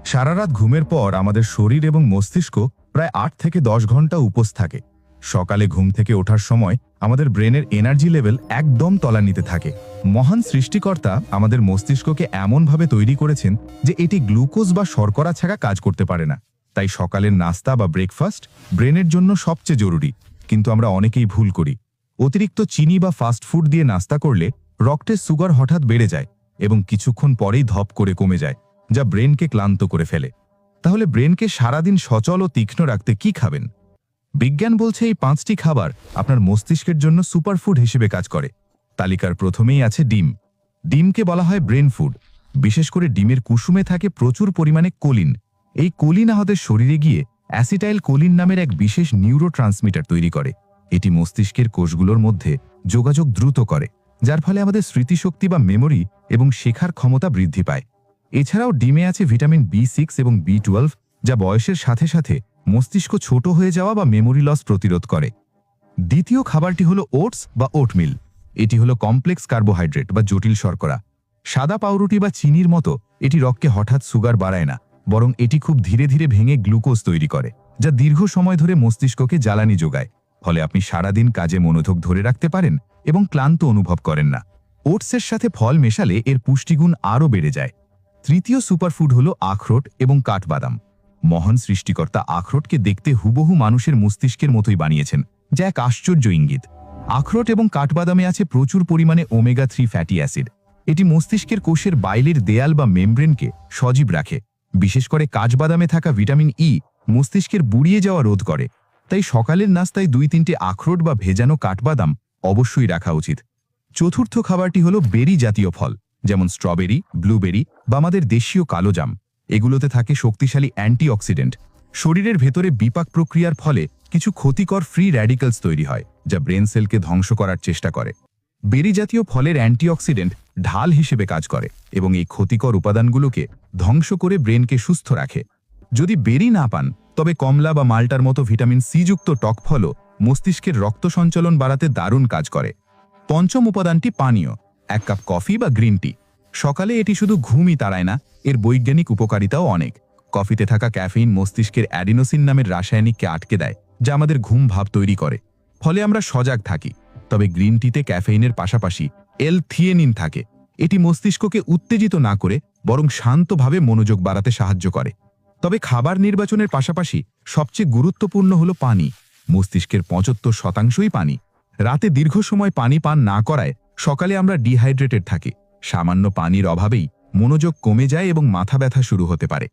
সারা রাত ঘুমের পর আমাদের শরীর এবং মস্তিষ্ক প্রায় ৮ থেকে ১০ ঘন্টা উপোস থাকে। সকালে ঘুম থেকে ওঠার সময় আমাদের ব্রেনের এনার্জি লেভেল একদম তলানিতে থাকে। মহান সৃষ্টিকর্তা আমাদের মস্তিষ্ককে এমনভাবে তৈরি করেছেন যে এটি গ্লুকোজ বা শর্করা ছাড়া কাজ করতে পারে না। তাই সকালের নাস্তা বা ব্রেকফাস্ট ব্রেনের জন্য সবচেয়ে জরুরি। কিন্তু আমরা অনেকেই ভুল করি। অতিরিক্ত চিনি বা ফাস্ট ফুড দিয়ে নাস্তা করলে রক্তের সুগার হঠাৎ বেড়ে যায় এবং কিছুক্ষণ পরেই ধপ করে কমে যায়, যা ব্রেনকে ক্লান্ত করে ফেলে। তাহলে ব্রেনকে সারাদিন সচল ও তীক্ষ্ণ রাখতে কি খাবেন? বিজ্ঞান বলছে এই ৫টি খাবার আপনার মস্তিষ্কের জন্য সুপারফুড হিসেবে কাজ করে। তালিকার প্রথমেই আছে ডিম। ডিমকে বলা হয় ব্রেন ফুড। বিশেষ করে ডিমের কুসুমে থাকে প্রচুর পরিমাণে কোলিন। এই কোলিন আমাদের শরীরে গিয়ে অ্যাসিটাইল কোলিন নামের এক বিশেষ নিউরোট্রান্সমিটার তৈরি করে। এটি মস্তিষ্কের কোষগুলোর মধ্যে যোগাযোগ দ্রুত করে, যার ফলে আমাদের স্মৃতিশক্তি বা মেমোরি এবং শেখার ক্ষমতা বৃদ্ধি পায়। এছাড়াও ডিমে আছে ভিটামিন বি6 এবং বি12, যা বয়সের সাথে সাথে মস্তিষ্ক ছোট হয়ে যাওয়া বা মেমোরি লস প্রতিরোধ করে। দ্বিতীয় খাবারটি হলো ওটস বা ওটমিল। এটি হলো কমপ্লেক্স কার্বোহাইড্রেট বা জটিল শর্করা। সাদা পাউরুটি বা চিনির মতো এটি রক্তে হঠাৎ সুগার বাড়ায় না, বরং এটি খুব ধীরে ধীরে ভেঙে গ্লুকোজ তৈরি করে, যা দীর্ঘ সময় ধরে মস্তিষ্ককে জ্বালানি যোগায়। ফলে আপনি সারাদিন কাজে মনোযোগ ধরে রাখতে পারেন এবং ক্লান্ত অনুভব করেন না। ওটসের সাথে ফল মেশালে এর পুষ্টিগুণ আরও বেড়ে যায়। তৃতীয় সুপারফুড হলো আখরোট এবং কাঠবাদাম। মহান সৃষ্টিকর্তা আখরোটকে দেখতে হুবহু মানুষের মস্তিষ্কের মতোই বানিয়েছেন, যা এক আশ্চর্য ইঙ্গিত। আখরোট এবং কাঠবাদামে আছে প্রচুর পরিমাণে ওমেগা-3 ফ্যাটি অ্যাসিড। এটি মস্তিষ্কের কোষের বাইরের দেয়াল বা মেমব্রেনকে সজীব রাখে। বিশেষ করে কাঠবাদামে থাকা ভিটামিন ই মস্তিষ্কের বুড়িয়ে যাওয়া রোধ করে। তাই সকালের নাস্তায় ২-৩টে আখরোট বা ভেজানো কাঠবাদাম অবশ্যই রাখা উচিত। চতুর্থ খাবারটি হলো বেরি জাতীয় ফল, যেমন স্ট্রবেরি, ব্লুবেরি বা আমাদের দেশীয় কালোজাম। এগুলোতে থাকে শক্তিশালী অ্যান্টিঅক্সিডেন্ট। শরীরের ভেতরে বিপাক প্রক্রিয়ার ফলে কিছু ক্ষতিকর ফ্রি র্যাডিক্যালস তৈরি হয়, যা ব্রেন সেলকে ধ্বংস করার চেষ্টা করে। বেরি জাতীয় ফলের অ্যান্টিঅক্সিডেন্ট ঢাল হিসেবে কাজ করে এবং এই ক্ষতিকর উপাদানগুলোকে ধ্বংস করে ব্রেনকে সুস্থ রাখে। যদি বেরি না পান, তবে কমলা বা মাল্টার মতো ভিটামিন সি যুক্ত টক ফলও মস্তিষ্কের রক্ত সঞ্চালন বাড়াতে দারুণ কাজ করে। পঞ্চম উপাদানটি পানীয়, ১ কাপ কফি বা গ্রিন টি। সকালে এটি শুধু ঘুমই তাড়ায় না, এর বৈজ্ঞানিক উপকারিতাও অনেক। কফিতে থাকা ক্যাফেইন মস্তিষ্কের অ্যাডিনোসিন নামের রাসায়নিককে আটকে দেয়, যা আমাদের ঘুম ভাব তৈরি করে। ফলে আমরা সজাগ থাকি। তবে গ্রিন টিতে ক্যাফেইনের পাশাপাশি এল-থিয়েনিন থাকে। এটি মস্তিষ্ককে উত্তেজিত না করে বরং শান্তভাবে মনোযোগ বাড়াতে সাহায্য করে। তবে খাবার নির্বাচনের পাশাপাশি সবচেয়ে গুরুত্বপূর্ণ হলো পানি। মস্তিষ্কের ৭৫%ই পানি। রাতে দীর্ঘ সময় পানি পান না করায় সকালে আমরা ডিহাইড্রেটেড থাকি। সামান্য পানির অভাবেই মনোযোগ কমে যায় এবং মাথা ব্যথা শুরু হতে পারে।